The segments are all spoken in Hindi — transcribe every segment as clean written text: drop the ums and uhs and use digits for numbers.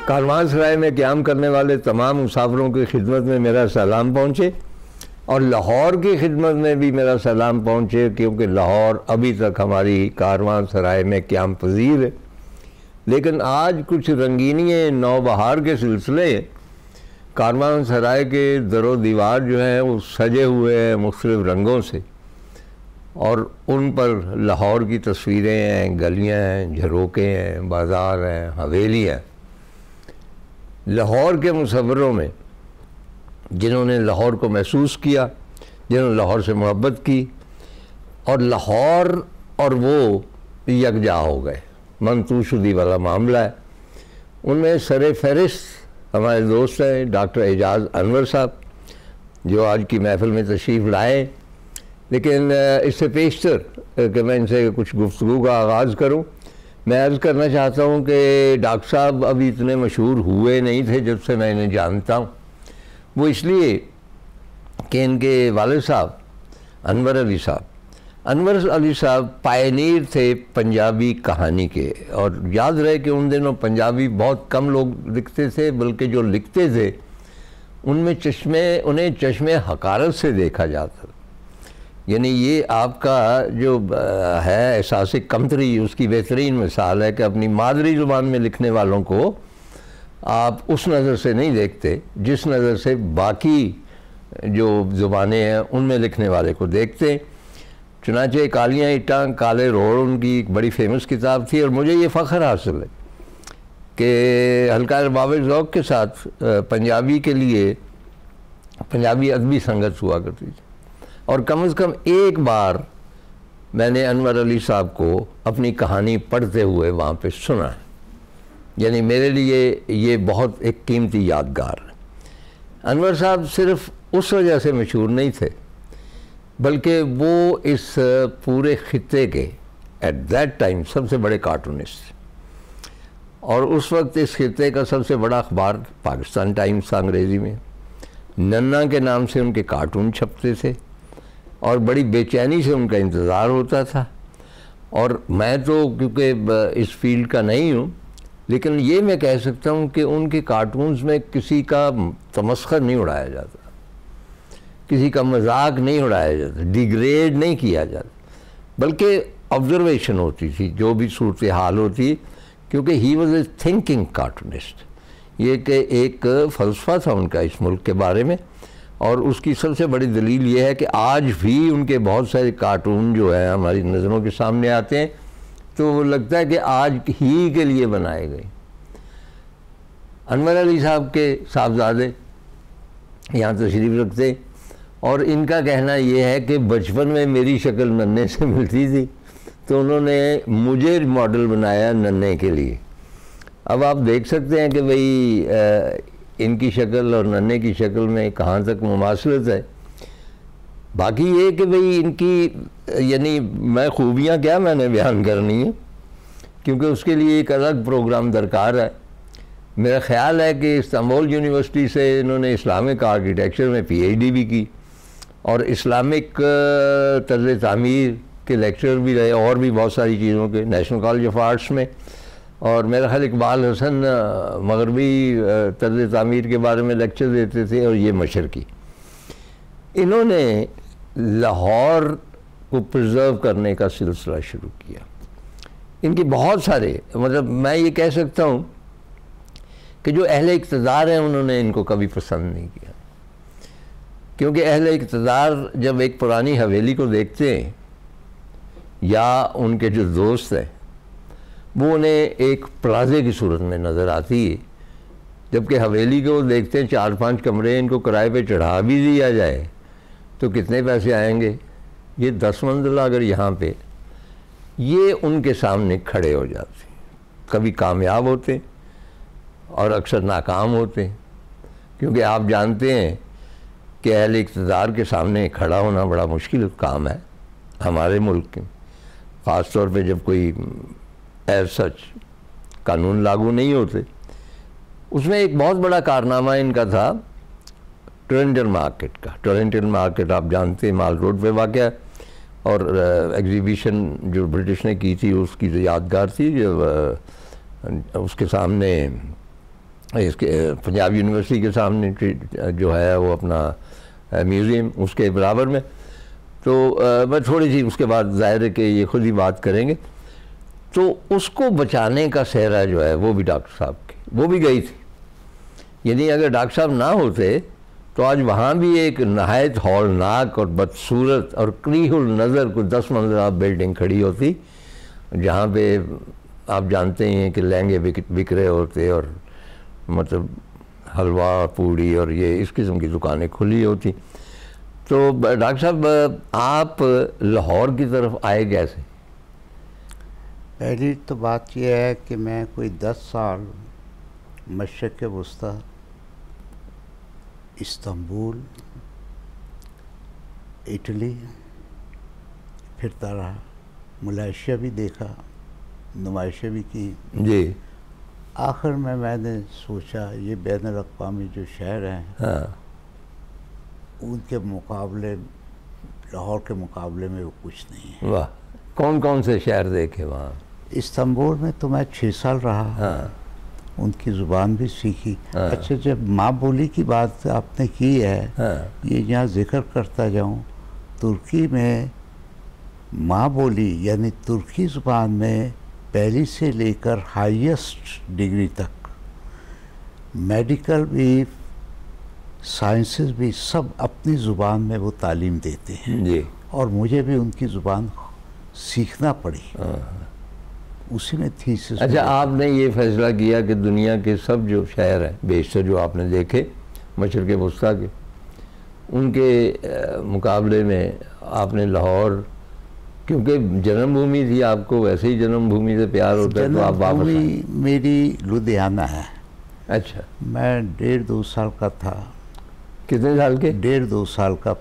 कारवानसराय में क़याम करने वाले तमाम मुसाफिरों की खिदमत में मेरा सलाम पहुँचे और लाहौर की खिदमत में भी मेरा सलाम पहुँचे, क्योंकि लाहौर अभी तक हमारी कारवानसराय में क़याम पज़ीर है। लेकिन आज कुछ रंगीनी नौबहार के सिलसिले कारवानसराय के दरो दीवार जो हैं वो सजे हुए हैं मुख्तलिफ़ रंगों से, और उन पर लाहौर की तस्वीरें हैं, गलियां हैं, झरोके हैं, बाज़ार हैं, हवेलियाँ हैं। लाहौर के मुसव्वरों में जिन्होंने लाहौर को महसूस किया, जिन्होंने लाहौर से मोहब्बत की, और लाहौर और वो यकजा हो गए, मंतूशुदी वाला मामला है। उनमें सरे फहरिस्त हमारे दोस्त हैं डॉक्टर एजाज़ अनवर साहब, जो आज की महफ़िल में तशरीफ़ लाए। लेकिन इससे पेशतर कि मैं इनसे कुछ गुफ्तगू का आगाज़ करूं, मैं अर्ज़ करना चाहता हूं कि डॉक्टर साहब अभी इतने मशहूर हुए नहीं थे जब से मैं इन्हें जानता हूं। वो इसलिए कि इनके वालिद साहब अनवर अली साहब पायनीर थे पंजाबी कहानी के। और याद रहे कि उन दिनों पंजाबी बहुत कम लोग लिखते थे, बल्कि जो लिखते थे उनमें उन्हें चश्मे हकारत से देखा जाता। यानी ये आपका जो है एहसास कमतरी, उसकी बेहतरीन मिसाल है कि अपनी मादरी ज़ुबान में लिखने वालों को आप उस नज़र से नहीं देखते जिस नज़र से बाकी जो ज़ुबानें हैं उनमें लिखने वाले को देखते। चुनांचे कालियाँ ईंटां काले रोड उनकी एक बड़ी फेमस किताब थी, और मुझे ये फ़ख्र हासिल है कि हल्का अरबाब ज़ौक़ के साथ पंजाबी के लिए पंजाबी अदबी संगत हुआ करती थी, और कम से कम एक बार मैंने अनवर अली साहब को अपनी कहानी पढ़ते हुए वहाँ पे सुना है। यानी मेरे लिए ये बहुत एक कीमती यादगार है। अनवर साहब सिर्फ उस वजह से मशहूर नहीं थे, बल्कि वो इस पूरे खित्ते के एट दैट टाइम सबसे बड़े कार्टूनिस्ट थे। और उस वक्त इस खित्ते का सबसे बड़ा अखबार पाकिस्तान टाइम्स था अंग्रेज़ी में। नन्ना के नाम से उनके कार्टून छपते थे और बड़ी बेचैनी से उनका इंतज़ार होता था। और मैं तो क्योंकि इस फील्ड का नहीं हूँ, लेकिन ये मैं कह सकता हूँ कि उनके कार्टून्स में किसी का तमस्खर नहीं उड़ाया जाता, किसी का मजाक नहीं उड़ाया जाता, डिग्रेड नहीं किया जाता, बल्कि ऑब्जर्वेशन होती थी जो भी सूरत हाल होती, क्योंकि he was a thinking cartoonist. ये कि एक फ़लसफ़ा था उनका इस मुल्क के बारे में। और उसकी सबसे बड़ी दलील ये है कि आज भी उनके बहुत सारे कार्टून जो हैं हमारी नज़रों के सामने आते हैं तो वो लगता है कि आज ही के लिए बनाए गए। अनवर अली साहब के साहबजादे यहाँ तशरीफ़ रखते, और इनका कहना ये है कि बचपन में मेरी शक्ल नन्हे से मिलती थी तो उन्होंने मुझे मॉडल बनाया नन्हे के लिए। अब आप देख सकते हैं कि भाई इनकी शक्ल और नन्हे की शक्ल में कहाँ तक मुमासलत है। बाकी ये कि भाई इनकी यानी मैं खूबियाँ क्या मैंने बयान करनी है, क्योंकि उसके लिए एक अलग प्रोग्राम दरकार है। मेरा ख़्याल है कि इस्तांबुल यूनिवर्सिटी से इन्होंने इस्लामिक आर्किटेक्चर में PhD भी की और इस्लामिक तर्ज़ तामीर के लेक्चर भी रहे, और भी बहुत सारी चीज़ों के, नेशनल कॉलेज ऑफ आर्ट्स में। और मेरा ख्याल इकबाल हसन मगरबी तर्ज़ तामीर के बारे में लेक्चर देते थे, और ये मशर की। इन्होंने लाहौर को प्रिज़र्व करने का सिलसिला शुरू किया। इनके बहुत सारे, मतलब मैं ये कह सकता हूँ कि जो अहले इक़्तिदार हैं उन्होंने इनको कभी पसंद नहीं किया, क्योंकि अहले इक़्तिदार जब एक पुरानी हवेली को देखते हैं या उनके जो दोस्त हैं वो उन्हें एक प्लाजे की सूरत में नज़र आती है, जबकि हवेली को देखते हैं 4-5 कमरे, इनको किराए पे चढ़ा भी दिया जाए तो कितने पैसे आएंगे। ये 10 मंजिला अगर यहाँ पे, ये उनके सामने खड़े हो जाते, कभी कामयाब होते और अक्सर नाकाम होते, क्योंकि आप जानते हैं कि अहले इक़्तिदार के सामने खड़ा होना बड़ा मुश्किल काम है हमारे मुल्क के, ख़ास तौर पे जब कोई एज सच कानून लागू नहीं होते। उसमें एक बहुत बड़ा कारनामा इनका था टोरंटल मार्केट का। टोरंटल मार्केट आप जानते हैं माल रोड पे वाक़ है, और एग्जीबिशन जो ब्रिटिश ने की थी उसकी जो यादगार थी, जो उसके सामने इसके पंजाब यूनिवर्सिटी के सामने जो है वो अपना म्यूज़ियम, उसके बराबर में। तो मैं थोड़ी सी उसके बाद ज़ाहिर है कि ये खुद ही बात करेंगे। तो उसको बचाने का सेहरा जो है वो भी डॉक्टर साहब की, वो भी गई थी। यानी अगर डॉक्टर साहब ना होते तो आज वहाँ भी एक नहायत हौलनाक और बदसूरत और करीहुल नज़र कुछ 10 मंजिला बिल्डिंग खड़ी होती, जहाँ पे आप जानते ही हैं कि लहंगे बिक रहे होते और मतलब हलवा पूड़ी और ये इस किस्म की दुकानें खुली होती। तो डॉक्टर साहब आप लाहौर की तरफ आए कैसे? पहली तो बात यह है कि मैं कोई 10 साल मशरक़ वस्ता, इस्तांबुल, इटली फिरता रहा, मलेशिया भी देखा, नुमाइशें भी की जी। आखिर में मैंने सोचा ये बैनुल-अक़वामी जो शहर हैं, हाँ, उनके मुकाबले, लाहौर के मुकाबले में वो कुछ नहीं है। वाह, कौन कौन से शहर देखे वहाँ? इस्तांबुल में तो मैं 6 साल रहा। हाँ, उनकी ज़ुबान भी सीखी। हाँ। अच्छा, जब माँ बोली की बात आपने की है, हाँ, ये यहाँ जिक्र करता जाऊँ, तुर्की में माँ बोली यानी तुर्की ज़ुबान में पहली से लेकर हाईएस्ट डिग्री तक मेडिकल भी, साइंसेस भी, सब अपनी ज़ुबान में वो तालीम देते हैं। जी। और मुझे भी उनकी ज़ुबान सीखना पड़ी। उसी में थीसिस। अच्छा, आपने ये फैसला किया कि दुनिया के सब जो शहर हैं बेशतर जो आपने देखे मशरक़ वस्ता के, उनके मुकाबले में आपने लाहौर, क्योंकि जन्मभूमि थी आपको, वैसे ही जन्मभूमि से प्यार होता है तो आप वापस आए। मेरी लुधियाना है। अच्छा, मैं 1.5-2 साल का था। कितने साल के? 1.5-2 साल का।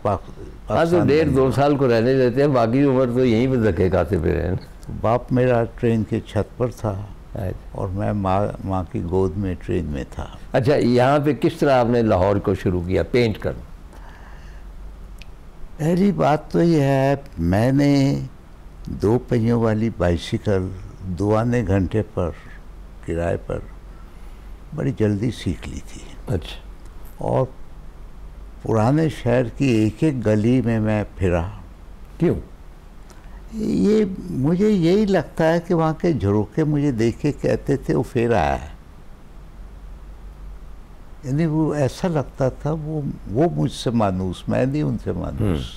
हाँ, तो 1.5-2 साल को रहने देते हैं, बाकी उम्र तो यहीं पर धक्के खाते पे रहे। बाप मेरा ट्रेन के छत पर था अच्छा। और मैं माँ की गोद में ट्रेन में था। अच्छा, यहाँ पे किस तरह आपने लाहौर को शुरू किया पेंट करना? पहली बात तो यह है, मैंने 2 पहियों वाली बाइसिकल 2 आने घंटे पर किराए पर बड़ी जल्दी सीख ली थी। अच्छा। और पुराने शहर की एक एक गली में मैं फिरा। क्यों? ये मुझे यही लगता है कि वहाँ के झरोखे मुझे देख के कहते थे वो फिर आया है। यानी वो ऐसा लगता था वो मुझसे मानूस, मैं नहीं उनसे मानूस।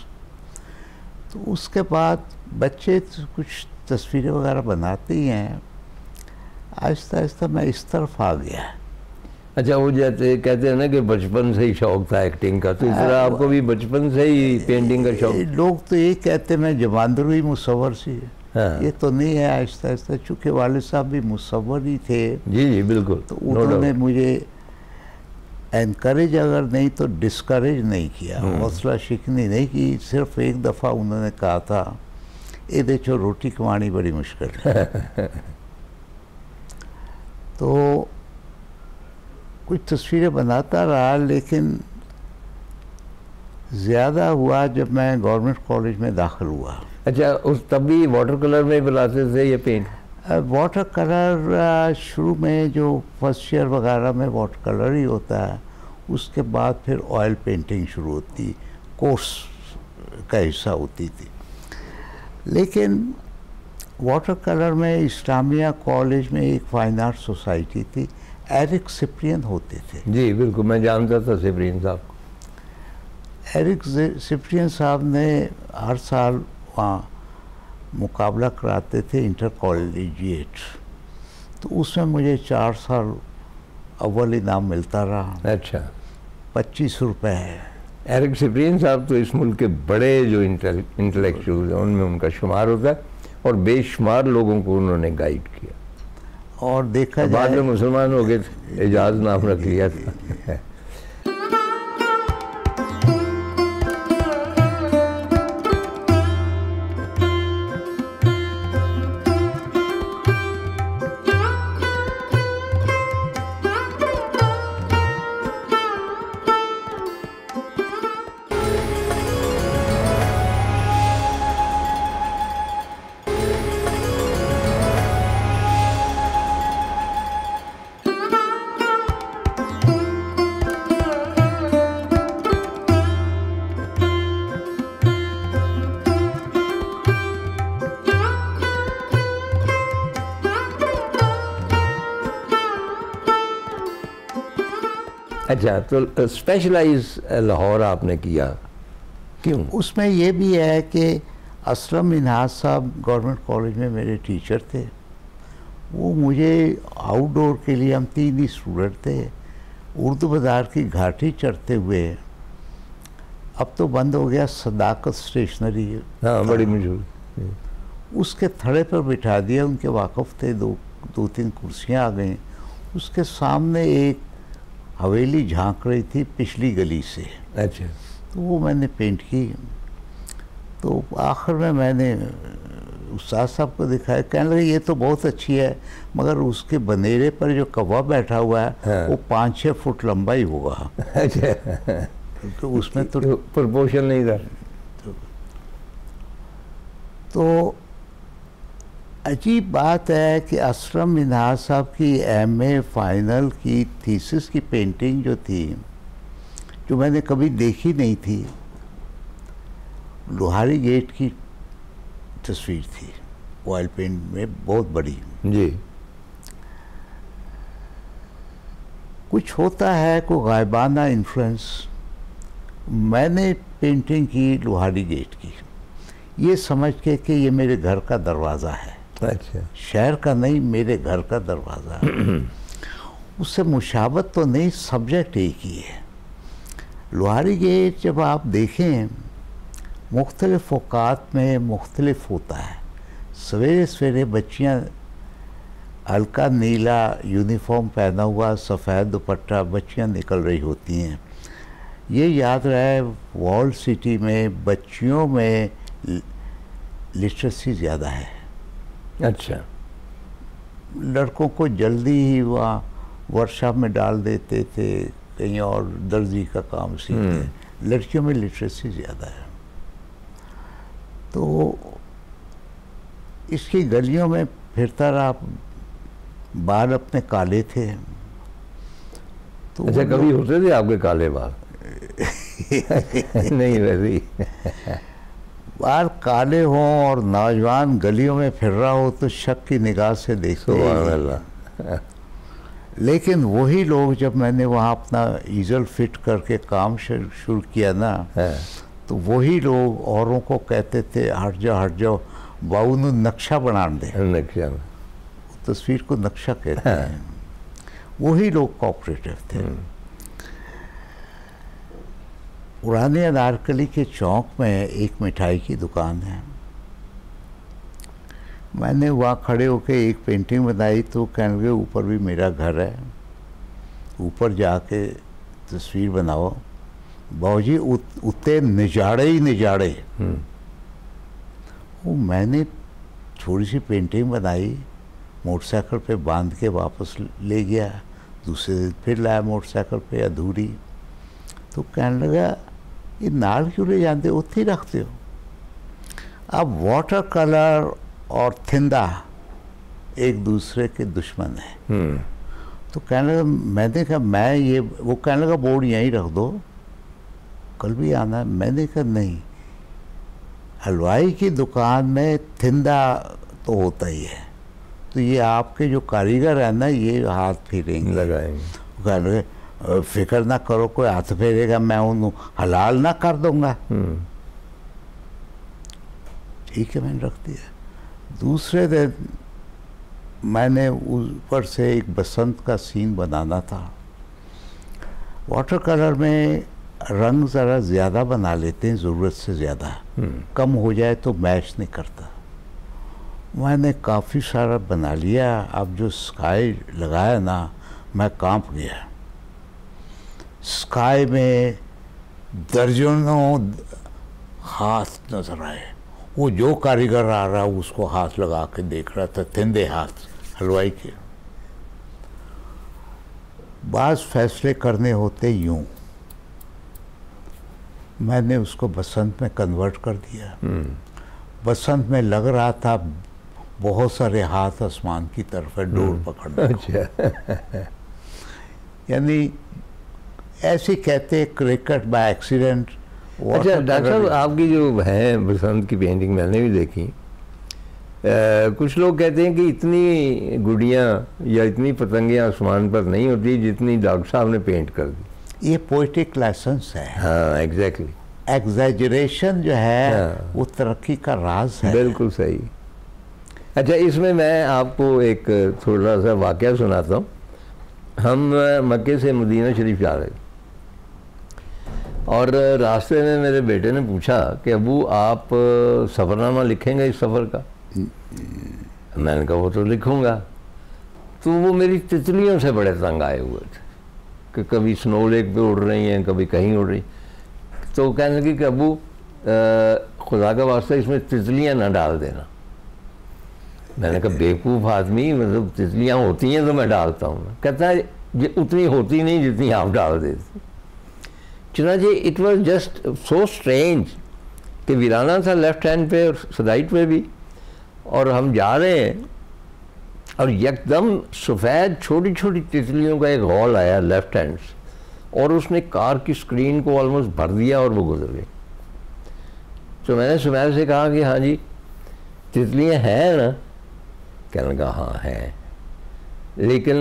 तो उसके बाद बच्चे तो कुछ तस्वीरें वगैरह बनाते ही हैं। आहिस्ता आहिस्ता मैं इस तरफ आ गया। अच्छा, वो जैसे कहते हैं ना कि बचपन से ही शौक था एक्टिंग का, तो इस तरह आपको भी बचपन से ही पेंटिंग का शौक? लोग तो ये कहते हैं मैं जमांदरुई मुसव्वर सी है। हाँ। ये तो नहीं है। आहिस्ता आहिस्ता, चूँकि वालिद साहब भी मुसव्वर ही थे। जी जी बिल्कुल। तो उन्होंने मुझे एनकरेज अगर नहीं तो डिस्करेज नहीं किया, हौसला शिकनी नहीं की। सिर्फ एक दफ़ा उन्होंने कहा था, ये देखो रोटी कमानी बड़ी मुश्किल है। तो कुछ तस्वीरें बनाता रहा, लेकिन ज़्यादा हुआ जब मैं गवर्नमेंट कॉलेज में दाखिल हुआ। अच्छा, उस तब भी वाटर कलर में बनाते थे ये पेंट? वाटर कलर शुरू में जो फर्स्ट ईयर वगैरह में वाटर कलर ही होता है, उसके बाद फिर ऑयल पेंटिंग शुरू होती, कोर्स का हिस्सा होती थी। लेकिन वाटर कलर में इस्लामिया कॉलेज में एक फाइन आर्ट सोसाइटी थी, एरिक सिप्रियन होते थे। जी बिल्कुल, मैं जानता था सिप्रियन साहब को। एरिक सिप्रियन साहब ने हर साल वहाँ मुकाबला कराते थे, इंटर कॉलेजिएट। तो उसमें मुझे 4 साल अव्वल इनाम मिलता रहा। अच्छा। 25 रुपये है। एरिक सिप्रियन साहब तो इस मुल्क के बड़े जो इंटेलेक्चुअल हैं उनमें उनका शुमार होता है, और बेशुमार लोगों को उन्होंने गाइड किया। और देखा जाए, बाद में मुसलमान हो गए थे, एजाज नाम रख लिया था। अच्छा, तो स्पेशलाइज लाहौर आपने किया, क्यों? उसमें ये भी है कि असलम मिन्हाज साहब गवर्नमेंट कॉलेज में मेरे टीचर थे। वो मुझे आउटडोर के लिए, हम 3 ही स्टूडेंट थे, उर्दू बाज़ार की घाटी चढ़ते हुए, अब तो बंद हो गया, सदाकत स्टेशनरी, हाँ बड़ी मशहूर, उसके थड़े पर बिठा दिया। उनके वाकफ़ थे, दो तीन कुर्सियाँ आ गई। उसके सामने एक हवेली झांक रही थी पिछली गली से। अच्छा, तो वो मैंने पेंट की। तो आखिर में मैंने उस्ताद साहब को दिखाया, कहने लगे ये तो बहुत अच्छी है, मगर उसके बनेरे पर जो कौवा बैठा हुआ है, हाँ। वो 5-6 फुट लंबा ही होगा। अच्छा, तो उसमें तो प्रपोर्शन नहीं था। तो अजीब बात है कि असलम मिन्हाज साहब की एमए फाइनल की थीसिस की पेंटिंग जो थी, जो मैंने कभी देखी नहीं थी, लोहारी गेट की तस्वीर थी, ऑयल पेंट में बहुत बड़ी। जी, कुछ होता है, कोई गायबाना इन्फ्लुएंस। मैंने पेंटिंग की लोहारी गेट की, ये समझ के कि ये मेरे घर का दरवाज़ा है, अच्छा, शहर का नहीं, मेरे घर का दरवाज़ा है। उससे मुशाबत तो नहीं, सब्जेक्ट एक ही है। लोहारी गेट जब आप देखें, मुख्तलिफ़ औक़ात में मुख्तलिफ होता है। सवेरे सवेरे बच्चियाँ हल्का नीला यूनिफॉर्म पहना हुआ, सफ़ेद दुपट्टा, बच्चियाँ निकल रही होती हैं। ये याद रहे, वॉल सिटी में बच्चियों में लिटरेसी ज़्यादा है। अच्छा, लड़कों को जल्दी ही वहाँ वर्कशॉप में डाल देते थे, कहीं और दर्जी का काम सीखते। लड़कियों में लिटरेसी ज़्यादा है। तो इसकी गलियों में फिरता रहा, बाल अपने काले थे। तो अच्छा, कभी होते थे आपके काले बाल? नहीं, वैसे ही बाल काले हों और नौजवान गलियों में फिर रहा हो तो शक की निगाह से देखते हैं। लेकिन वही लोग, जब मैंने वहाँ अपना ईजल फिट करके काम शुरू किया ना, तो वही लोग औरों को कहते थे हट जाओ बाबू ने नक्शा बना दे। नक्शा, तस्वीर को नक्शा कहते हैं। वही लोग कोऑपरेटिव थे। पुराने अनारकली के चौक में एक मिठाई की दुकान है। मैंने वहाँ खड़े होकर एक पेंटिंग बनाई, तो कहने लगे ऊपर भी मेरा घर है, ऊपर जाके तस्वीर बनाओ। बाबूजी उतने निजाड़े ही निजाड़े। वो मैंने थोड़ी सी पेंटिंग बनाई, मोटरसाइकिल पे बांध के वापस ले गया। दूसरे दिन फिर लाया मोटरसाइकिल पे, अधूरी। तो कहने लगा ये नाल क्यों ले जाते, उत्थे ही रखते हो? अब वाटर कलर और थिंदा एक दूसरे के दुश्मन है। तो कहने लगा, मैंने कहा मैं ये, वो कहने लगा बोर्ड यहीं रख दो, कल भी आना है। मैंने कहा नहीं, हलवाई की दुकान में थिंदा तो होता ही है, तो ये आपके जो कारीगर है ना, ये हाथ फेरेंगे, लगाएंगे। कहने लगे फिक्र ना करो, कोई हाथ फेरेगा मैं उन्हें हलाल ना कर दूंगा। ठीक है, मैंने रख दिया। दूसरे दिन मैंने ऊपर से एक बसंत का सीन बनाना था। वाटर कलर में रंग ज़रा ज़्यादा बना लेते हैं, ज़रूरत से ज़्यादा। कम हो जाए तो मैच नहीं करता। मैंने काफ़ी सारा बना लिया। अब जो स्काई लगाया ना, मैं कांप गया। स्काई में दर्जनों हाथ नजर आए। वो जो कारीगर आ रहा उसको हाथ लगा के देख रहा था, थिंदे हाथ हलवाई के। बाज़ फैसले करने होते यूं। मैंने उसको बसंत में कन्वर्ट कर दिया। बसंत में लग रहा था बहुत सारे हाथ आसमान की तरफ है, डोर पकड़ने को। यानी ऐसे कहते क्रिकेट बाय एक्सीडेंट। अच्छा डॉक्टर साहब, आपकी जो है बसंत की पेंटिंग मैंने भी देखी। कुछ लोग कहते हैं कि इतनी गुड़ियाँ या इतनी पतंगियाँ आसमान पर नहीं होती जितनी डॉक्टर साहब ने पेंट कर दी। ये पोइटिक लाइसेंस है। हाँ एग्जैक्टली। एग्जैजरेशन जो है हाँ। वो तरक्की का राज है। बिल्कुल सही। अच्छा, इसमें मैं आपको एक थोड़ा सा वाक़या सुनाता हूँ। हम मक्के से मदीना शरीफ जा रहे थे और रास्ते में मेरे बेटे ने पूछा कि अबू आप सफ़रनामा लिखेंगे इस सफ़र का? मैंने कहा वो तो लिखूँगा। तो वो मेरी तितलियों से बड़े तंग आए हुए थे कि कभी स्नो लेक पे उड़ रही हैं, कभी कहीं उड़ रही। तो कहने लगी कि अबू खुदा का वास्ता इसमें तितलियाँ ना डाल देना। मैंने कहा बेवकूफ़ आदमी, मतलब तितलियाँ होती हैं तो मैं डालता हूँ। कहता है ये उतनी होती नहीं जितनी आप डाल देते। चुनांचे it was just so strange कि वीराना था लेफ्ट हैंड पे और राइट पे भी, और हम जा रहे हैं और एकदम सफ़ेद छोटी छोटी तितलियों का एक हॉल आया लेफ्ट हैंड से, और उसने कार की स्क्रीन को ऑलमोस्ट भर दिया और वो गुजर गई। तो मैंने सुमैर से कहा कि हाँ जी तितलियाँ हैं ना? कहने लगा हाँ हैं, लेकिन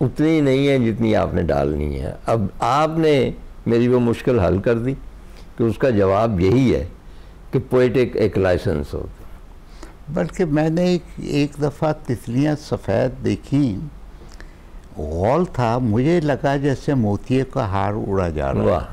उतनी नहीं है जितनी आपने डालनी है। अब आपने मेरी वो मुश्किल हल कर दी कि उसका जवाब यही है कि पोएटिक एक लाइसेंस होता। बल्कि मैंने एक दफ़ा तितलियाँ सफ़ेद देखी, हॉल था, मुझे लगा जैसे मोतिये का हार उड़ा जा रहा है। वाह।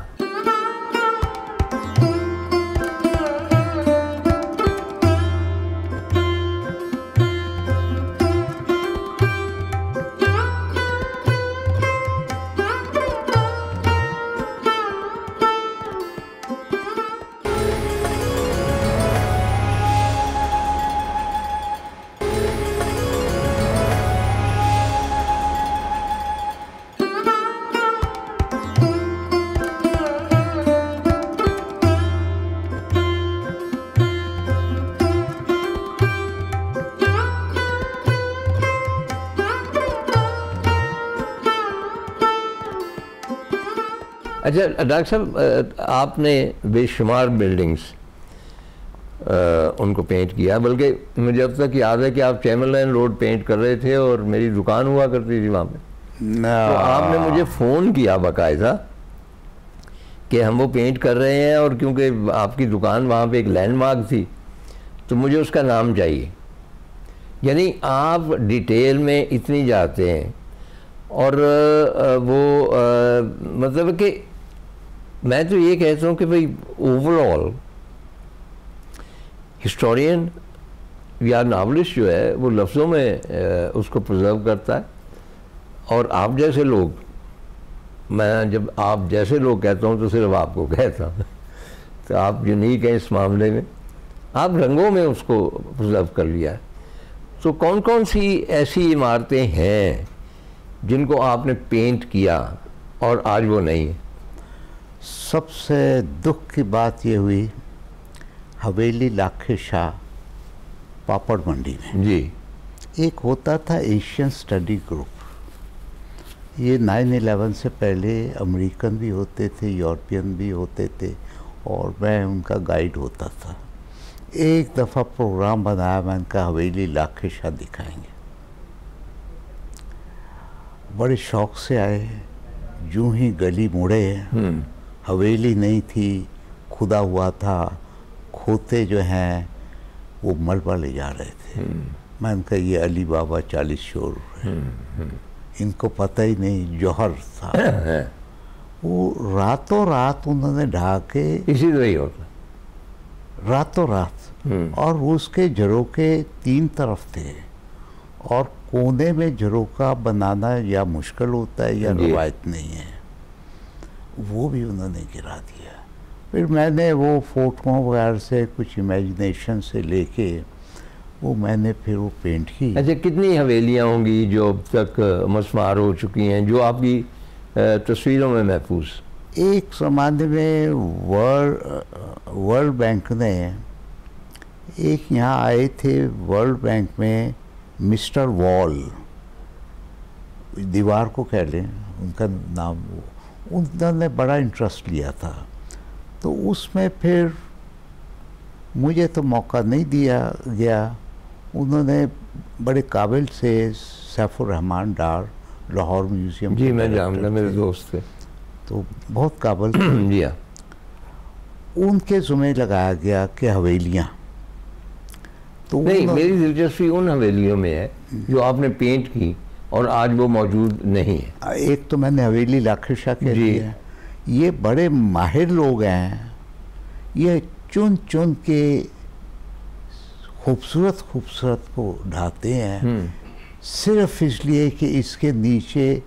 अच्छा डॉक्टर साहब, आपने बेशुमार बिल्डिंग्स उनको पेंट किया, बल्कि मुझे अब तक याद है कि आप चैमरलैंड रोड पेंट कर रहे थे और मेरी दुकान हुआ करती थी वहाँ पे। तो आपने मुझे फ़ोन किया बाकायदा कि हम वो पेंट कर रहे हैं, और क्योंकि आपकी दुकान वहाँ पे एक लैंडमार्क थी तो मुझे उसका नाम चाहिए। यानी आप डिटेल में इतनी जाते हैं, और मतलब कि मैं तो ये कहता हूँ कि भाई ओवरऑल हिस्टोरियन या नावलिस्ट जो है वो लफ्ज़ों में उसको प्रिजर्व करता है, और आप जैसे लोग, मैं जब आप जैसे लोग कहता हूँ तो सिर्फ आपको कहता हूँ, तो आप यूनिक हैं इस मामले में, आप रंगों में उसको प्रिजर्व कर लिया है। तो कौन कौन सी ऐसी इमारतें हैं जिनको आपने पेंट किया और आज वो नहीं है? सबसे दुख की बात ये हुई हवेली लाखे शाह पापड़ मंडी में जी। एक होता था एशियन स्टडी ग्रुप। ये 9/11 से पहले अमेरिकन भी होते थे, यूरोपियन भी होते थे, और मैं उनका गाइड होता था। एक दफ़ा प्रोग्राम बनाया, मैं उनका हवेली लाखे शाह दिखाएंगे। बड़े शौक से आए, यूं ही गली मुड़े, हवेली नहीं थी, खुदा हुआ था, खोते जो हैं वो मलबा ले जा रहे थे। मैं उनका ये अली बाबा 40 शोर है, इनको पता ही नहीं जौहर था। वो रातों रात उन्होंने ढा के, इसी तरह ही होता रातों रात, और उसके झरोके 3 तरफ थे, और कोने में झरोका बनाना या मुश्किल होता है या रवायत नहीं है, वो भी उन्होंने गिरा दिया। फिर मैंने वो फोटोओं वगैरह से कुछ इमेजिनेशन से लेके वो मैंने फिर वो पेंट की। अच्छा, कितनी हवेलियाँ होंगी जो अब तक मस्मार हो चुकी हैं, जो आपकी तस्वीरों में महफूज? एक ज़माने में वर्ल्ड बैंक ने एक यहाँ आए थे, वर्ल्ड बैंक में मिस्टर वॉल, दीवार को कह लें उनका नाम, उन्होंने बड़ा इंटरेस्ट लिया था। तो उसमें फिर मुझे तो मौका नहीं दिया गया। उन्होंने बड़े काबिल से सैफुर रहमान डार लाहौर म्यूज़ियम, जी मैं जानता, मेरे दोस्त थे, तो बहुत काबिल जी हाँ। उनके ज़ुम्मे लगाया गया कि हवेलियाँ, तो नहीं, मेरी दिलचस्पी उन हवेलियों में है जो आपने पेंट की और आज वो मौजूद नहीं है। एक तो मैंने हवेली लाखी शाह कह दी है, ये बड़े माहिर लोग हैं, ये चुन चुन के खूबसूरत खूबसूरत को ढाते हैं सिर्फ इसलिए कि इसके नीचे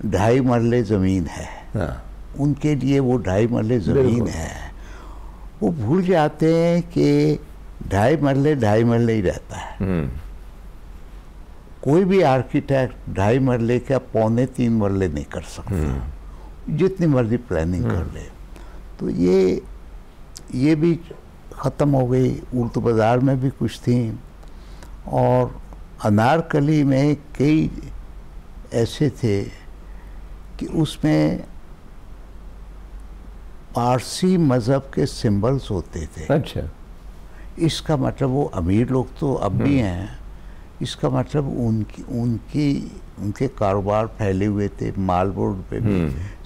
2.5 मरले ज़मीन है। हाँ। उनके लिए वो 2.5 मरले ज़मीन है, वो भूल जाते हैं कि 2.5 मरले ही रहता है। कोई भी आर्किटेक्ट 2.5 मरले का 2.25 मरले नहीं कर सकता, जितनी मर्जी प्लानिंग कर ले। तो ये भी ख़त्म हो गई। उर्दू बाज़ार में भी कुछ थी, और अनारकली में कई ऐसे थे कि उसमें पारसी मज़हब के सिंबल्स होते थे। अच्छा। इसका मतलब वो अमीर लोग तो अब भी हैं, इसका मतलब उनके कारोबार फैले हुए थे। माल बोर्ड पे भी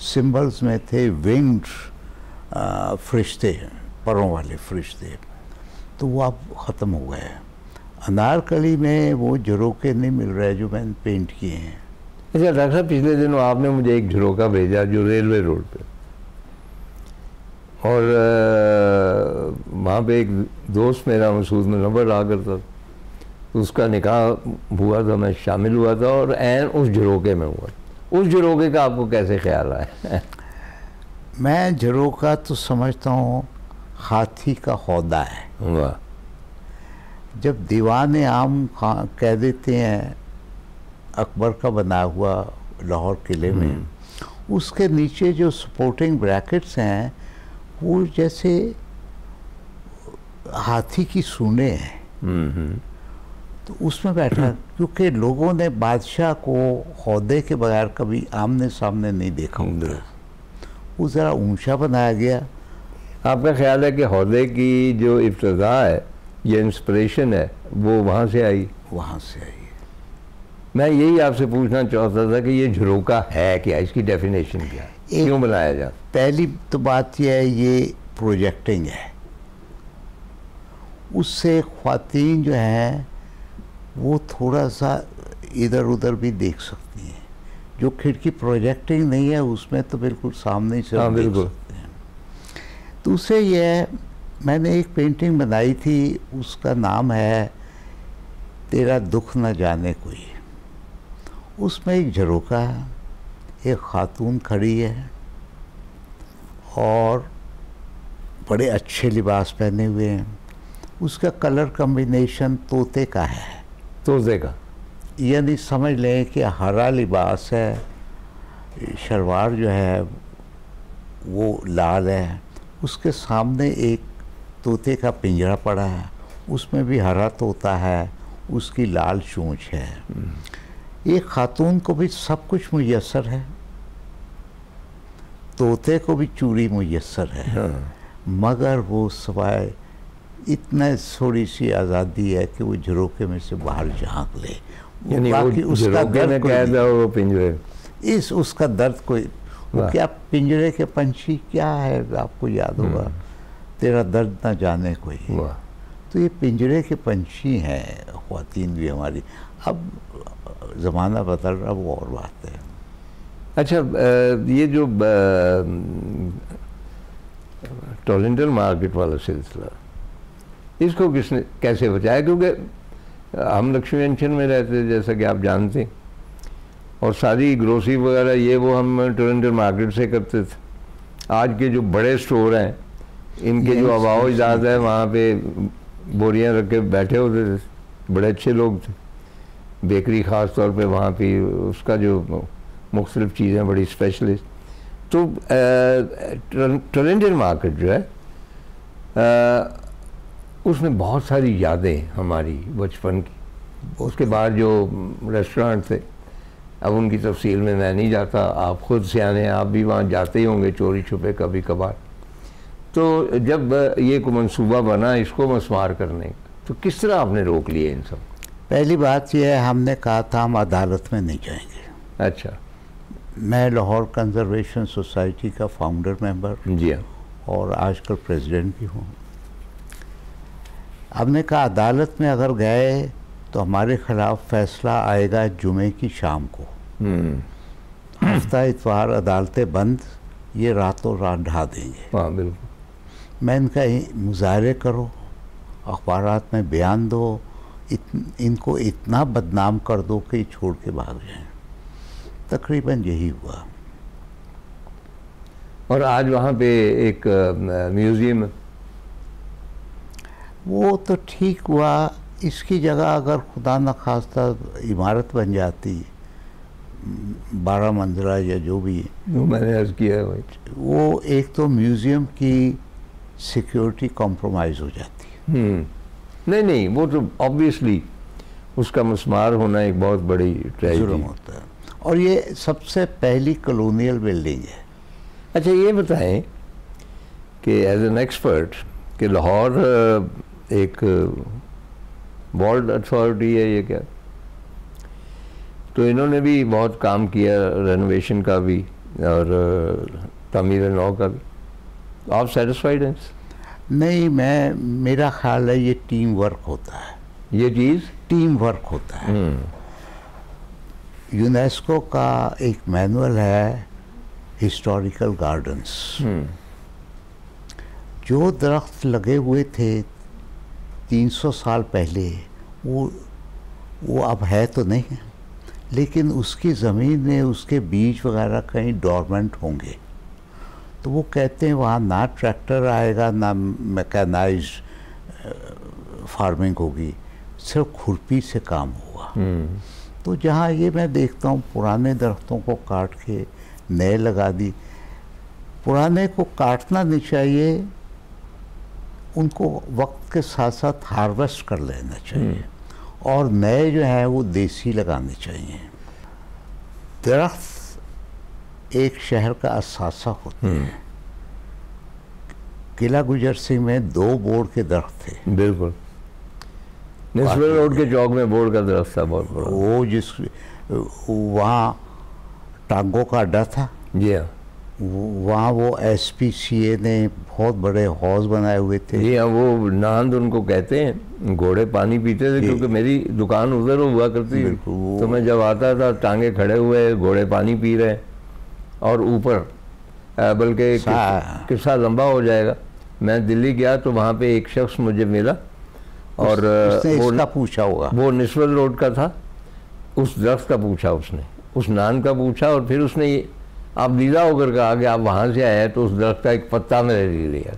सिंबल्स में थे विंग्ड फरिश्ते, परों वाले फरिश्ते, तो वो अब ख़त्म हो गए। अनारकली में वो झरोके नहीं मिल रहे जो मैंने पेंट किए हैं। अच्छा डॉक्टर साहब, पिछले दिनों आपने मुझे एक झरोका भेजा जो रेलवे रोड पे, और वहाँ पे एक दोस्त मेरा मसूद मुनव्वर रहा करता, उसका निकाह हुआ था, मैं शामिल हुआ था और ऐन उस झरोके में हुआ। उस झरोके का आपको कैसे ख्याल आया? मैं झरोका तो समझता हूँ हाथी का हौदा है। वाह। जब दीवान आम कह देते हैं अकबर का बना हुआ लाहौर किले में, उसके नीचे जो सपोर्टिंग ब्रैकेट्स हैं वो जैसे हाथी की सूंडें हैं। तो उसमें बैठा, क्योंकि लोगों ने बादशाह को हौदे के बगैर कभी आमने सामने नहीं देखा होता, वो ज़रा ऊंचा बनाया गया। आपका ख्याल है कि हौदे की जो इब्तिदा है, ये इंस्पिरेशन है, वो वहाँ से आई? वहाँ से आई। मैं यही आपसे पूछना चाहता था कि ये झरोका है क्या, इसकी डेफिनेशन क्या है, क्यों बनाया जाता? पहली तो बात यह है, ये प्रोजेक्टिंग है। उससे ख्वातीन जो हैं वो थोड़ा सा इधर उधर भी देख सकती हैं। जो खिड़की प्रोजेक्टिंग नहीं है उसमें तो बिल्कुल सामने से देख सकते हैं। दूसरे ये, मैंने एक पेंटिंग बनाई थी, उसका नाम है तेरा दुख न जाने कोई। उसमें एक झरोका है, एक खातून खड़ी है और बड़े अच्छे लिबास पहने हुए हैं। उसका कलर कम्बिनेशन तोते का है। तोते का यानी समझ लें कि हरा लिबास है, शलवार जो है वो लाल है, उसके सामने एक तोते का पिंजरा पड़ा है, उसमें भी हरा तोता है, उसकी लाल चोंच है। एक खातून को भी सब कुछ मुयस्सर है, तोते को भी चूड़ी मुयस्सर है, मगर वो सवाए इतना थोड़ी सी आज़ादी है कि वो झरोके में से बाहर झांक ले। यानी बाकी उसका दर्द कैद है वो पिंजरे, उसका दर्द कोई, वो क्या पिंजरे के पंछी क्या है आपको याद होगा, तेरा दर्द ना जाने कोई। तो ये पिंजरे के पंछी हैं ख्वातीन भी हमारी। अब ज़माना बदल रहा, वो और बात है। अच्छा, ये जो टोरंटल मार्केट वाला सिलसिला, इसको किसने कैसे बचाया? क्योंकि हम लक्ष्मी अंचल में रहते जैसा कि आप जानते हैं, और सारी ग्रोसरी वगैरह ये वो हम टोरंटल मार्केट से करते थे। आज के जो बड़े स्टोर हैं, इनके जो अभाव इजाज़त है, वहाँ पे बोरियां रख के बैठे होते थे, बड़े अच्छे लोग थे। बेकरी ख़ास तौर पे वहाँ पे उसका जो मुख्तलिफ़ चीज़ें बड़ी स्पेशलिस्ट। तो टोरंटल मार्केट जो है उसमें बहुत सारी यादें हमारी बचपन की। उसके बाद जो रेस्टोरेंट थे, अब उनकी तफसील में मैं नहीं जाता, आप खुद सियाने, आप भी वहाँ जाते ही होंगे चोरी छुपे कभी कभार। तो जब ये को मंसूबा बना इसको मस्मार करने का, तो किस तरह आपने रोक लिए इन सब? पहली बात यह है, हमने कहा था हम अदालत में नहीं जाएंगे। अच्छा। मैं लाहौर कंजर्वेशन सोसाइटी का फाउंडर मेंबर जी हाँ। और आजकल प्रेसिडेंट भी हूँ। हमने कहा अदालत में अगर गए तो हमारे खिलाफ फैसला आएगा जुमे की शाम को। हफ्ता इतवार अदालतें बंद, ये रातों रात ढा देंगे। हाँ बिल्कुल। मैं इनका मुजाहरे करो, अखबारात में बयान दो, इनको इतना बदनाम कर दो कि छोड़ के भाग जाएं। तकरीबन यही हुआ। और आज वहाँ पे एक म्यूज़ियम, वो तो ठीक हुआ। इसकी जगह अगर खुदा न खास्ता इमारत बन जाती 12 मंजिला या जो भी, वो मैंने अर्ज़ किया है भाई, वो एक तो म्यूज़ियम की सिक्योरिटी कॉम्प्रोमाइज़ हो जाती। नहीं नहीं, वो तो ऑब्वियसली उसका मस्मार होना एक बहुत बड़ी ट्रेजेडी होता है। और ये सबसे पहली कॉलोनियल बिल्डिंग है। अच्छा ये बताएं कि एज एन एक्सपर्ट कि लाहौर एक वर्ल्ड अथॉरिटी है ये क्या, तो इन्होंने भी बहुत काम किया रेनोवेशन का भी और तामीर नौ का भी। आप सेटिस्फाइड हैं? नहीं, मेरा ख्याल है ये टीम वर्क होता है। ये चीज़ टीम वर्क होता है। यूनेस्को का एक मैनुअल है हिस्टोरिकल गार्डन्स। जो दरख्त लगे हुए थे 300 साल पहले, वो अब है तो नहीं है, लेकिन उसकी ज़मीन में उसके बीज वगैरह कहीं डोरमेंट होंगे। तो वो कहते हैं वहाँ ना ट्रैक्टर आएगा, ना मैकेनाइज्ड फार्मिंग होगी, सिर्फ खुरपी से काम होगा। तो जहाँ ये मैं देखता हूँ पुराने दरख्तों को काट के नए लगा दी। पुराने को काटना नहीं चाहिए, उनको वक्त के साथ साथ हार्वेस्ट कर लेना चाहिए और नए जो हैं वो देसी लगाने चाहिए। दरख्त एक शहर का असासा होते हैं। किला गुजर सिंह में 2 बोर्ड के दरख्त थे। बिल्कुल, निस्बत रोड के चौक में बोर्ड का दरख्त था बहुत बड़ा। वो वहाँ टांगों का अड्डा था। जी हाँ। वहाँ वो SPCA ने बहुत बड़े हौज बनाए हुए थे। जी हाँ, वो नांद उनको कहते हैं। घोड़े पानी पीते थे क्योंकि मेरी दुकान उधर हुआ करती थी, तो मैं जब आता था टांगे खड़े हुए, घोड़े पानी पी रहे, और ऊपर बल्कि किस्सा लंबा हो जाएगा। मैं दिल्ली गया तो वहाँ पे एक शख्स मुझे मिला और उसका पूछा होगा, वो निस्बत रोड का था, उस दरख्त का पूछा उसने, उस नान का पूछा, और फिर उसने ये आप वीज़ा होकर कहा कि आप वहाँ से आए हैं, तो उस दरख्त का एक पत्ता मेरे ले लिया।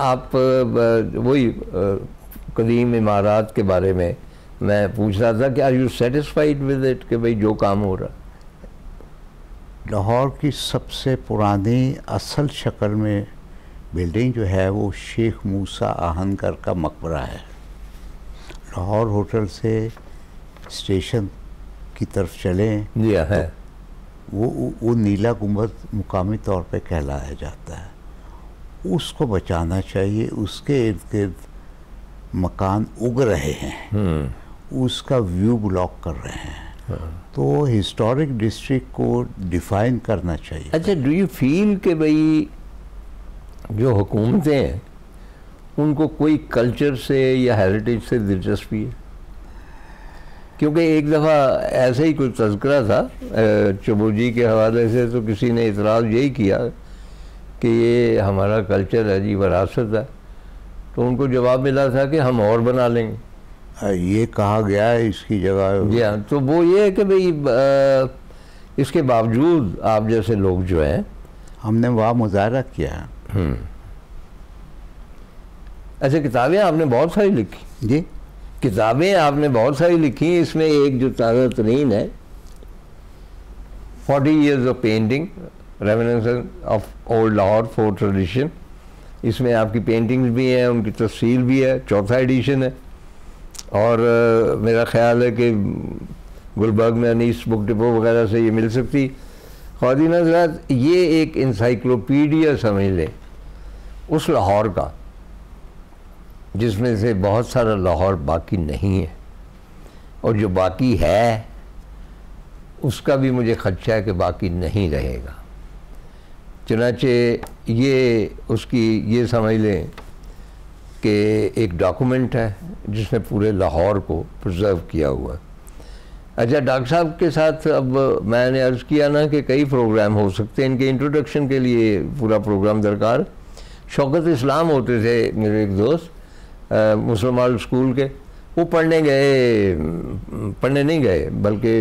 आप वही कदीम इमारात के बारे में मैं पूछ रहा था कि are you satisfied with it, कि भाई जो काम हो रहा। लाहौर की सबसे पुरानी असल शक्ल में बिल्डिंग जो है वो शेख मूसा आहनगर का मकबरा है। लाहौर होटल से स्टेशन की तरफ चलें, जी है, तो वो नीला गुंबद मुकामी तौर पे कहलाया जाता है। उसको बचाना चाहिए। उसके इर्द गिर्द मकान उग रहे हैं, उसका व्यू ब्लॉक कर रहे हैं। तो हिस्टोरिक डिस्ट्रिक्ट को डिफाइन करना चाहिए। अच्छा, डू यू फील कि भाई जो हुकूमतें हैं उनको कोई कल्चर से या हेरिटेज से दिलचस्पी है? क्योंकि एक दफ़ा ऐसे ही कोई तज़किरा था चबूजी के हवाले से, तो किसी ने इतराज़ यही किया कि ये हमारा कल्चर है जी, विरासत है, तो उनको जवाब मिला था कि हम और बना लेंगे। ये कहा गया है इसकी जगह। जी हाँ, तो वो ये है कि भाई इसके बावजूद आप जैसे लोग जो हैं, हमने वहाँ मुजाहरा किया। अच्छा, किताबें आपने बहुत सारी लिखी। जी, किताबें आपने बहुत सारी लिखी। इसमें एक जो ताज़ा तरीन है, 40 years of painting, reminiscence of old Lahore fort tradition. इसमें आपकी पेंटिंग्स भी हैं, उनकी तफसील भी है, 4था एडिशन है। और मेरा ख्याल है कि गुलबर्ग में अनीस बुक डिपो वगैरह से ये मिल सकती। ख़वातीन हज़रात, ये एक इंसाइक्लोपीडिया समझ लें उस लाहौर का जिसमें से बहुत सारा लाहौर बाकी नहीं है, और जो बाकी है उसका भी मुझे खदशा है कि बाकी नहीं रहेगा। चुनाचे ये उसकी ये समझ लें कि एक डॉक्यूमेंट है जिसने पूरे लाहौर को प्रिजर्व किया हुआ। अच्छा, डॉक्टर साहब के साथ अब मैंने अर्ज़ किया ना कि कई प्रोग्राम हो सकते हैं, इनके इंट्रोडक्शन के लिए पूरा प्रोग्राम दरकार। शौकत इस्लाम होते थे मेरे एक दोस्त, मुसलमान स्कूल के, वो पढ़ने नहीं गए बल्कि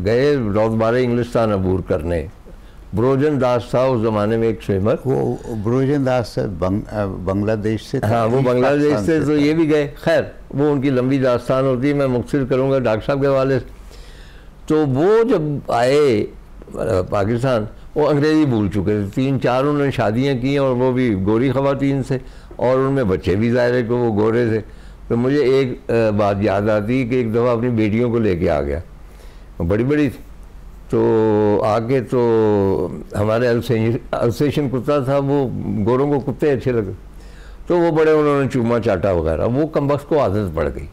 गए रौदबार इंग्लिस्तान अबूर करने। ब्रोजन दास था उस ज़माने में एक स्विमर। वो ब्रोजन दास बांग्लादेश से, हाँ वो बांग्लादेश से, तो ये भी गए। खैर वो उनकी लंबी दास्तान होती है, मैं मुख्तसर करूँगा डॉक्टर साहब के हवाले से। तो वो जब आए पाकिस्तान, वो अंग्रेज़ी भूल चुके थे। 3-4 उन्होंने शादियाँ की और वो भी गोरी ख़वातीन से, और उनमें बच्चे भी ज़ाहिर है कि वो गोरे थे। तो मुझे एक बात याद आती कि एक दफ़ा अपनी बेटियों को लेके आ गया, वो बड़ी बड़ी थी, तो आके तो हमारे अल्सेशन कुत्ता था, वो गोरों को कुत्ते अच्छे लगे, तो वो बड़े उन्होंने चूमा चाटा वगैरह। वो कमबख्त को आदत पड़ गई,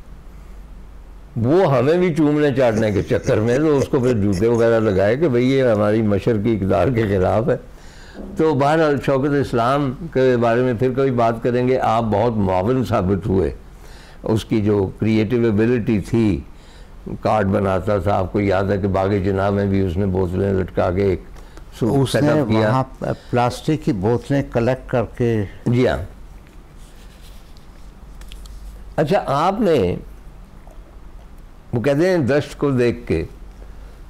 वो हमें भी चूमने चाटने के चक्कर में तो उसको फिर जूते वगैरह लगाए कि भाई ये हमारी मशरकी इक़दार के ख़िलाफ़ है। तो बहरहाल शौकत इस्लाम के बारे में फिर कभी बात करेंगे। आप बहुत मुआविन साबित हुए, उसकी जो क्रिएटिव एबिलिटी थी, कार्ड बनाता था, आपको याद है कि बागे जनाब में भी उसने बोतलें लटका के एक सेटअप किया। वहाँ प्लास्टिक की बोतलें कलेक्ट करके। जी हाँ। अच्छा, आपने वो कहते हैं दश्त को देख के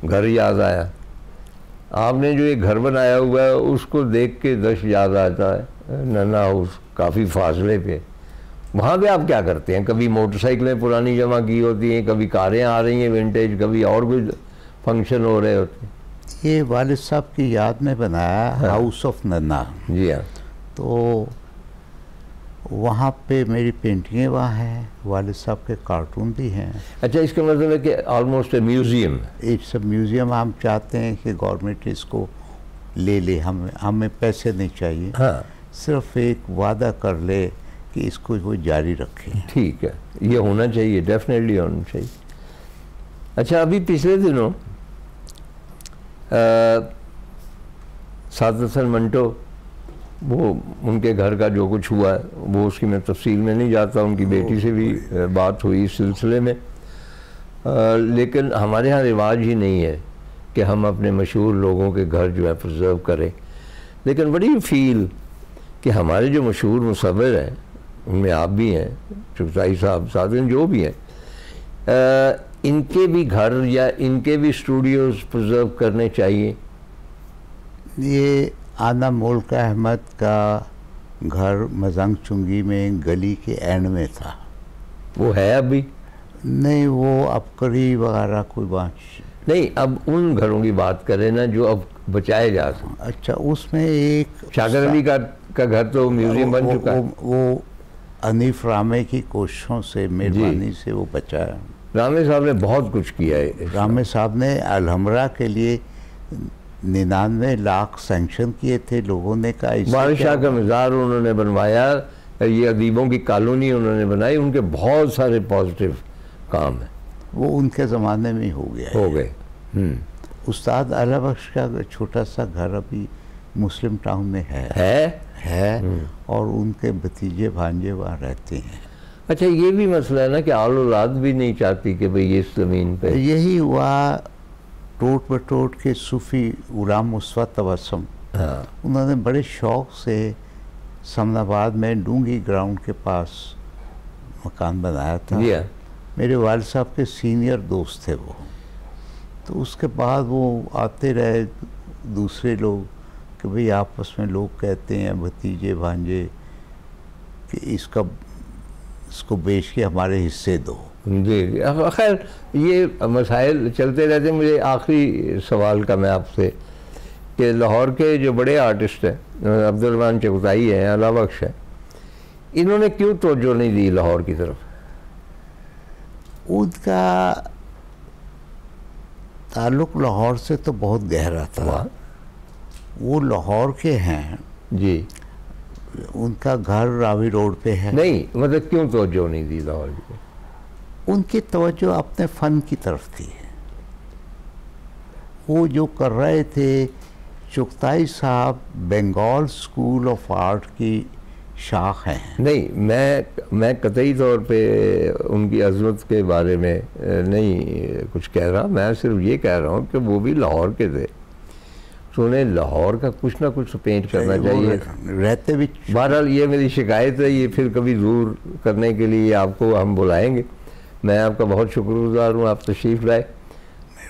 घर याद आया। आपने जो एक घर बनाया हुआ है उसको देख के दश्त याद आता है। नन्ना हाउस काफ़ी फासले पे, वहाँ पे आप क्या करते हैं? कभी मोटरसाइकिलें पुरानी जमा की होती हैं, कभी कारें आ रही हैं विंटेज, कभी और कोई फंक्शन हो रहे होते हैं। ये वालिद साहब की याद में बनाया। हाँ। हाउस ऑफ नन्ना। जी हाँ। तो वहाँ पे मेरी पेंटिंगें वहाँ हैं, वालिद साहब के कार्टून भी हैं। अच्छा, इसका मतलब है कि ऑलमोस्ट ए म्यूज़ियम। एक सब म्यूज़ियम हम चाहते हैं कि गवर्नमेंट इसको ले ले, हमें पैसे नहीं चाहिए। हाँ, सिर्फ एक वादा कर ले कि इसको वो जारी रखें। ठीक है, ये होना चाहिए, डेफिनेटली होना चाहिए। अच्छा, अभी पिछले दिनों साद हसन मंटो, वो उनके घर का जो कुछ हुआ है वो उसकी मैं तफसील में नहीं जाता, उनकी बेटी से भी बात हुई इस सिलसिले में। लेकिन हमारे यहाँ रिवाज ही नहीं है कि हम अपने मशहूर लोगों के घर जो है प्रिजर्व करें। लेकिन बड़ी फील कि हमारे जो मशहूर मुसव्विर हैं, उनमें आप भी हैं, चुगताई साहब, सादिन जो भी हैं, इनके भी घर या इनके भी स्टूडियोज़ प्रिजर्व करने चाहिए। ये आना मुल्क अहमद का घर मजंग चुंगी में गली के एंड में था। वो है अभी? नहीं, वो अबकरी वगैरह कोई बात नहीं, अब उन घरों की बात करें ना जो अब बचाए जा सकते। अच्छा, उसमें एक शाकर अली का घर तो म्यूजियम बन चुका है। वो अनीफ रामे की कोशिशों से, मेहरबानी से वो बचा है। रामे साहब ने बहुत कुछ किया है। रामे साहब ने अलहमरा के लिए 99 लाख सैंक्शन किए थे। लोगों ने कहा बादशाह का मज़ार उन्होंने बनवाया, ये अदीबों की कॉलोनी उन्होंने बनाई, उनके बहुत सारे पॉजिटिव काम है। वो उनके ज़माने में हो गए। उस्ताद आला बख्श का छोटा सा घर अभी मुस्लिम टाउन में है। और उनके भतीजे भांजे वहाँ रहते हैं। अच्छा, ये भी मसला है ना कि आल औलाद भी नहीं चाहती कि भाई इस ज़मीन पे। यही हुआ टोट बटोट के सूफ़ी गुलाम मुस्तफ़ा तबस्सुम। हाँ, उन्होंने बड़े शौक़ से समनाबाद में डूंगी ग्राउंड के पास मकान बनाया था। जी हाँ। मेरे वालिद साहब के सीनियर दोस्त थे वो। तो उसके बाद वो आते रहे दूसरे लोग कि भाई आपस में लोग कहते हैं भतीजे भांजे कि इसको बेच के हमारे हिस्से दो। जी खैर ये मसाइल चलते रहते हैं। मुझे आखिरी सवाल का मैं आपसे कि लाहौर के जो बड़े आर्टिस्ट हैं, अब्दुल रहमान चगताई हैं, अला बख्श है, इन्होंने क्यों तवज्जो नहीं दी लाहौर की तरफ? उनका ताल्लुक़ लाहौर से तो बहुत गहरा था। वो लाहौर के हैं जी। उनका घर रावी रोड पे है। नहीं मतलब क्यों तवज्जो नहीं दी लाहौर की? उनकी तवज्जो अपने फ़न की तरफ थी। वो जो कर रहे थे, चुगताई साहब बंगाल स्कूल ऑफ आर्ट की शाख हैं। नहीं मैं कतई तौर पे उनकी अज़मत के बारे में नहीं कुछ कह रहा, मैं सिर्फ ये कह रहा हूँ कि वो भी लाहौर के थे, तो उन्हें लाहौर का कुछ ना कुछ पेंट करना चाहिए। रहते भी बहरहाल ये मेरी शिकायत है, ये फिर कभी दूर करने के लिए आपको हम बुलाएंगे। मैं आपका बहुत शुक्रगुज़ार हूँ, आप तशरीफ़ लाए।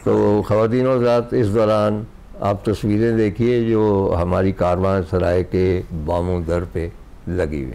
तो ख़वातीन और हज़रात, इस दौरान आप तस्वीरें देखिए जो हमारी कारवां सराय के बामों दर पे लगी हुई।